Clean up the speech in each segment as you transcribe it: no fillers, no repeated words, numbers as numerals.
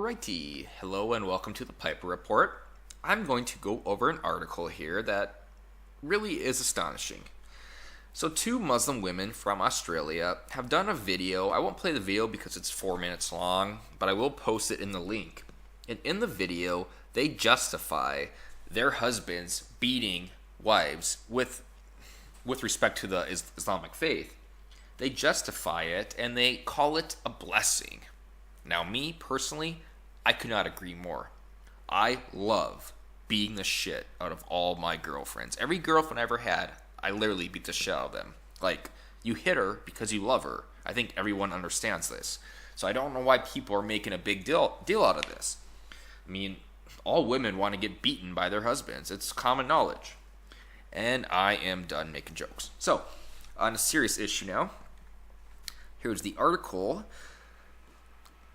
Alrighty, hello and welcome to the Piper Report. I'm going to go over an article here that really is astonishing. So, two Muslim women from Australia have done a video. I won't play the video because it's 4 minutes long, but I will post it in the link. And in the video, they justify their husbands beating wives with respect to the Islamic faith. They justify it and they call it a blessing. Now, me, personally, I could not agree more. I love beating the shit out of all my girlfriends. Every girlfriend I ever had, I literally beat the shit out of them. Like, you hit her because you love her. I think everyone understands this. So I don't know why people are making a big deal out of this. I mean, all women want to get beaten by their husbands. It's common knowledge. And I am done making jokes. So, on a serious issue now, here's the article.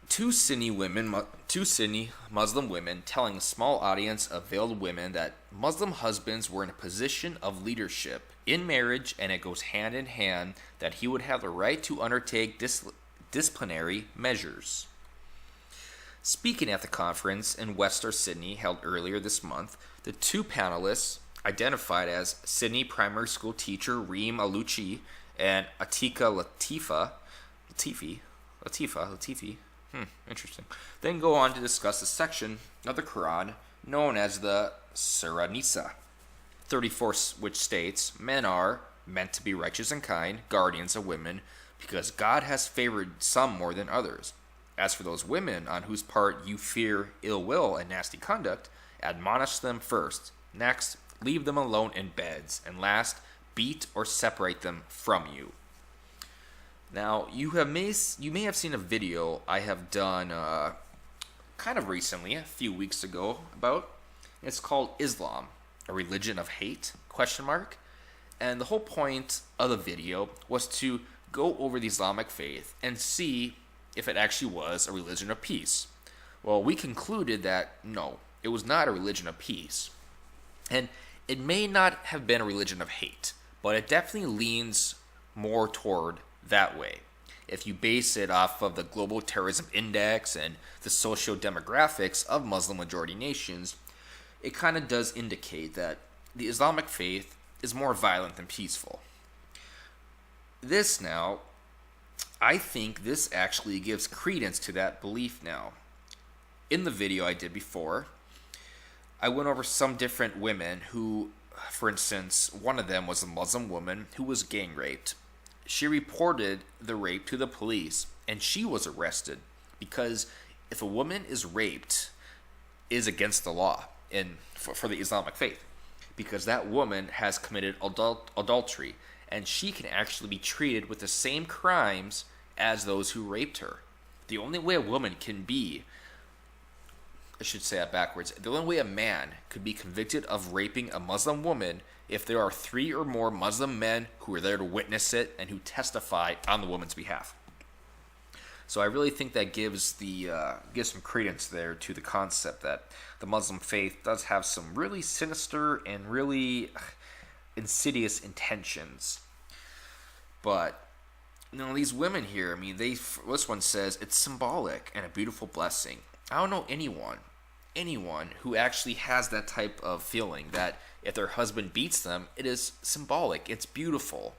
Two Sunni Muslim women telling a small audience of veiled women that Muslim husbands were in a position of leadership in marriage, and it goes hand in hand that he would have the right to undertake disciplinary measures. Speaking at the conference in Western Sydney held earlier this month, the two panelists, identified as Sydney primary school teacher Reem Aluchi and Atika Latifi, interesting. Then go on to discuss the section of the Quran known as the Surah Nisa 34, which states, "Men are meant to be righteous and kind, guardians of women, because God has favored some more than others. As for those women on whose part you fear ill will and nasty conduct, admonish them first. Next, leave them alone in beds. And last, beat or separate them from you." Now, you may have seen a video I have done kind of recently, a few weeks ago, about. It's called Islam, a Religion of Hate, ? And the whole point of the video was to go over the Islamic faith and see if it actually was a religion of peace. Well, we concluded that no, it was not a religion of peace. And it may not have been a religion of hate, but it definitely leans more toward that way. If you base it off of the Global Terrorism Index and the socio-demographics of Muslim majority nations, it kind of does indicate that the Islamic faith is more violent than peaceful. This now, I think this actually gives credence to that belief now. In the video I did before, I went over some different women who, for instance, one of them was a Muslim woman who was gang raped. She reported the rape to the police, and she was arrested because if a woman is raped, it is against the law for the Islamic faith, because that woman has committed adultery, and she can actually be treated with the same crimes as those who raped her. The only way a woman can be, I should say that backwards, the only way a man could be convicted of raping a Muslim woman if there are 3 or more Muslim men who are there to witness it and who testify on the woman's behalf. So I really think that gives some credence there to the concept that the Muslim faith does have some really sinister and really insidious intentions. But these women here, I mean, this one says it's symbolic and a beautiful blessing. I don't know anyone who actually has that type of feeling that if their husband beats them, it is symbolic. It's beautiful.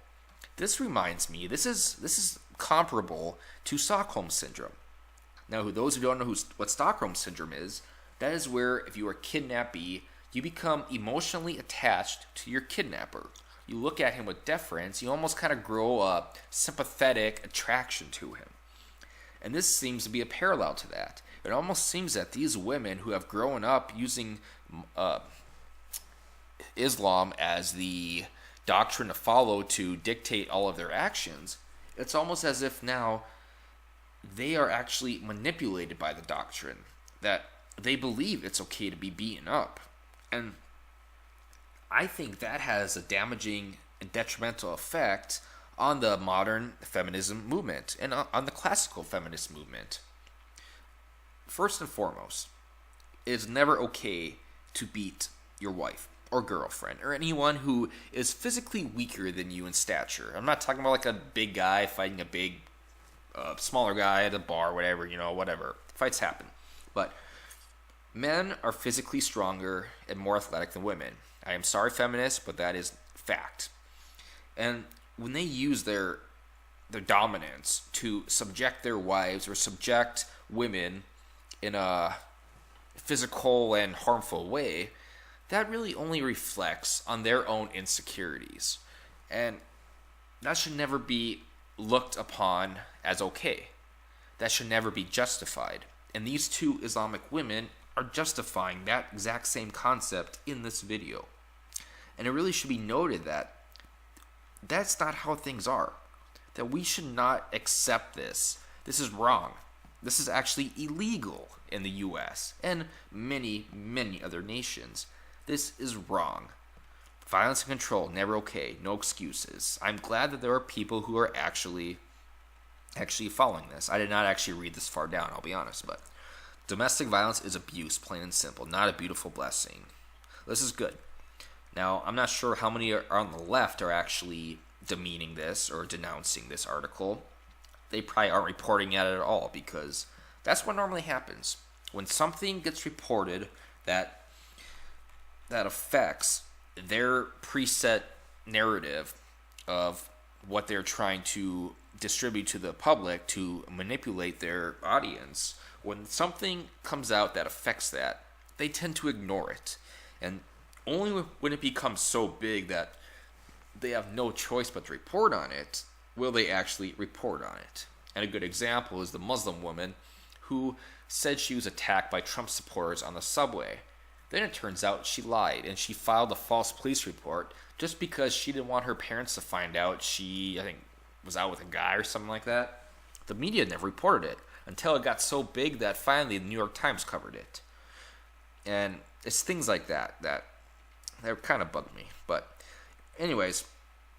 This reminds me, this is comparable to Stockholm Syndrome. Now, those who don't know what Stockholm Syndrome is, that is where if you are kidnappee, you become emotionally attached to your kidnapper. You look at him with deference. You almost kind of grow a sympathetic attraction to him. And this seems to be a parallel to that. It almost seems that these women who have grown up using Islam as the doctrine to follow to dictate all of their actions, it's almost as if now they are actually manipulated by the doctrine, that they believe it's okay to be beaten up. And I think that has a damaging and detrimental effect on the modern feminism movement and on the classical feminist movement. First and foremost, it is never okay to beat your wife or girlfriend or anyone who is physically weaker than you in stature. I'm not talking about like a big guy fighting a big, smaller guy at a bar, whatever, whatever. Fights happen. But men are physically stronger and more athletic than women. I am sorry, feminists, but that is fact. And when they use their dominance to subject their wives or subject women in a physical and harmful way, that really only reflects on their own insecurities. And that should never be looked upon as okay. That should never be justified. And these two Islamic women are justifying that exact same concept in this video. And it really should be noted that that's not how things are. That we should not accept this. This is wrong. This is actually illegal in the US and many, many other nations. This is wrong. Violence and control, never okay. No excuses. I'm glad that there are people who are actually following this. I did not actually read this far down, I'll be honest, but domestic violence is abuse, plain and simple, not a beautiful blessing. This is good. Now, I'm not sure how many are on the left are actually demeaning this or denouncing this article. They probably aren't reporting at it at all, because that's what normally happens. When something gets reported that affects their preset narrative of what they're trying to distribute to the public to manipulate their audience, when something comes out that affects that, they tend to ignore it. And only when it becomes so big that they have no choice but to report on it, will they actually report on it. And a good example is the Muslim woman who said she was attacked by Trump supporters on the subway. Then it turns out she lied, and she filed a false police report just because she didn't want her parents to find out she, I think, was out with a guy or something like that. The media never reported it until it got so big that finally the New York Times covered it. And it's things like that kind of bug me. But anyways,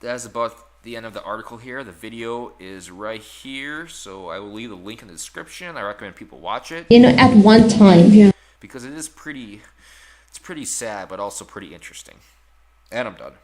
that's about the end of the article here. The video is right here, so I will leave the link in the description. I recommend people watch it. At one time, because it's pretty sad, but also pretty interesting. And I'm done.